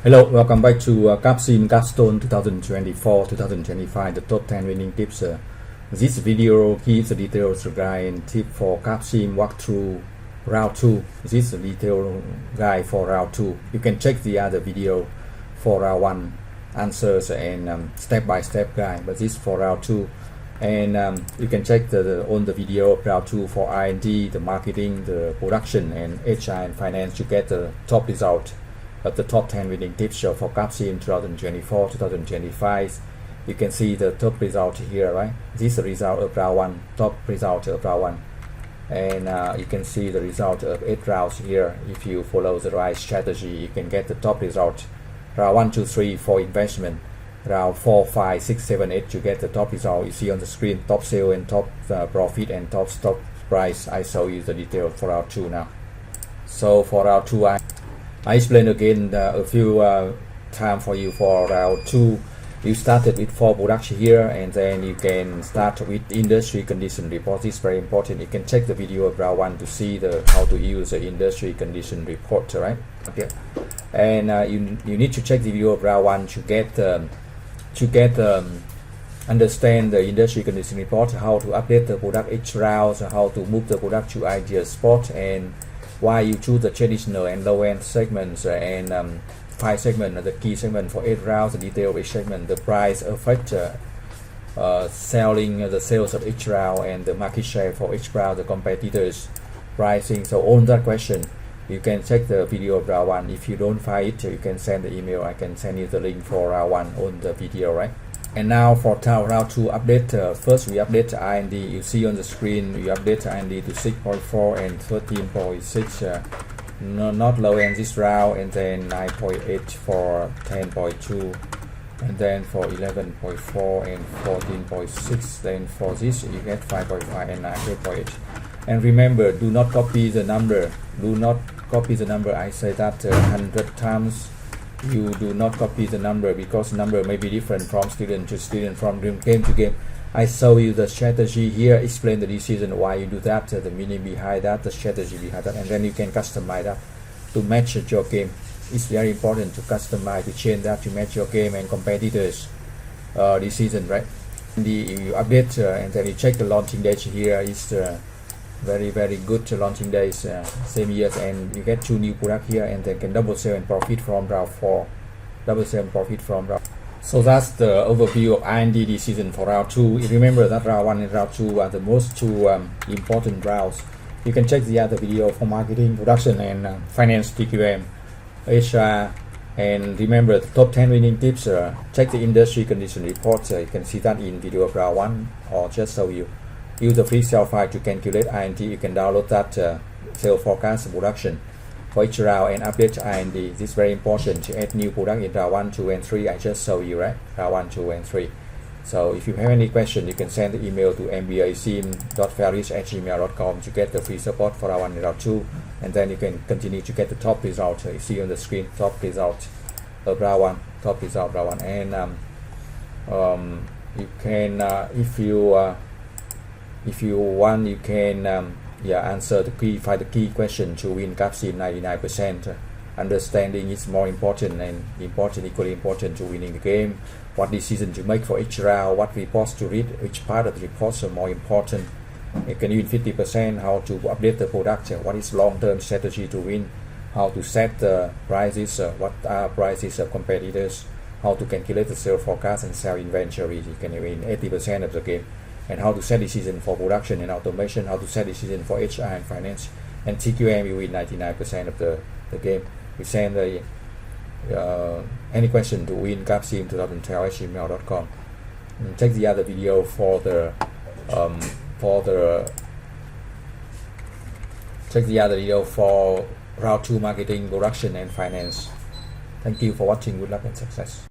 Hello, welcome back to CapSim Capstone 2024-2025, the top 10 winning tips. This video gives a detailed guide and tip for CapSim walkthrough route 2. This is a detailed guide for route 2. You can check the other video for route 1 answers and step-by-step guide, but this is for route 2. And you can check on the video of route 2 for R&D, the marketing, the production, and HR and finance. You get the top result of the top 10 winning tips show for CapSim 2024-2025. You can see the top result here, right? This is the result of round 1, top result of round 1. And you can see the result of 8 rounds here. If you follow the right strategy, you can get the top result. Round 1, 2, 3 for investment. Round 4, 5, 6, 7, 8, you get the top result. You see on the screen top sale and top profit and top stock price. I show you the detail for round 2 now. So for round 2, I explain again a few time for you. For round 2, you started with 4 products here, and then you can start with industry condition report. This is very important. You can check the video of round 1 to see how to use the industry condition report, right? Okay. And you need to check the video of round 1 to get understand the industry condition report, how to update the product each round, how to move the product to ideal spot, and why you choose the traditional and low-end segments, and 5 segments, the key segment for 8 rounds, the detail of each segment, the price effect, selling, the sales of each round, and the market share for each round, the competitors, pricing. So on that question, you can check the video of round 1. If you don't find it, you can send the email. I can send you the link for round 1 on the video, right? And now for round 2 update, first we update R&D. You see on the screen, we update R&D to 6.4 and 13.6. Not low end this round, and then 9.8 for 10.2, and then for 11.4 and 14.6. Then for this you get 5.5 and 8.8. And remember, do not copy the number. Do not copy the number. I say that 100 times. You do not copy the number, because number may be different from student to student, from game to game. I show you the strategy here, explain the decision why you do that, the meaning behind that, the strategy behind that, and then you can customize that to match your game. It's very important to customize, to change that to match your game and competitors decision, right? You update and then you check the launching date. Here is very good launching days, same years, and you get 2 new products here, and then can double sell and profit from round 4. Double sell and profit from round. So that's the overview of R&D decision for round 2. Remember that round 1 and round 2 are the most 2 important rounds. You can check the other video for marketing, production, and finance, TQM, HR. And remember the top 10 winning tips. Check the industry condition report. You can see that in video of round 1, or just so you use the free Excel file to calculate R&D. You can download that sales forecast production for each round and update R&D. This is very important to add new product in round 1, 2, and 3. I just show you, right? Round 1, 2, and 3. So if you have any question, you can send the email to mbacim.faris@gmail.com to get the free support for round 1 and round 2, and then you can continue to get the top result. You see on the screen, top result of round 1, top result round 1. And you can if you want, you can answer find the key question to win CapSim 99%. Understanding is more important, and equally important to winning the game. What decision to make for each round, what reports to read, which part of the reports are more important. You can win 50%, how to update the product, what is long-term strategy to win, how to set the prices, what are prices of competitors, how to calculate the sales forecast and sell inventory. You can win 80% of the game. And how to set decision for production and automation, how to set decision for HR and finance, and TQM. You win 99% of the game. We send the any question to win CapSim 2012@gmail.com. Check the other video for the round 2 marketing, production, and finance. Thank you for watching. Good luck and success.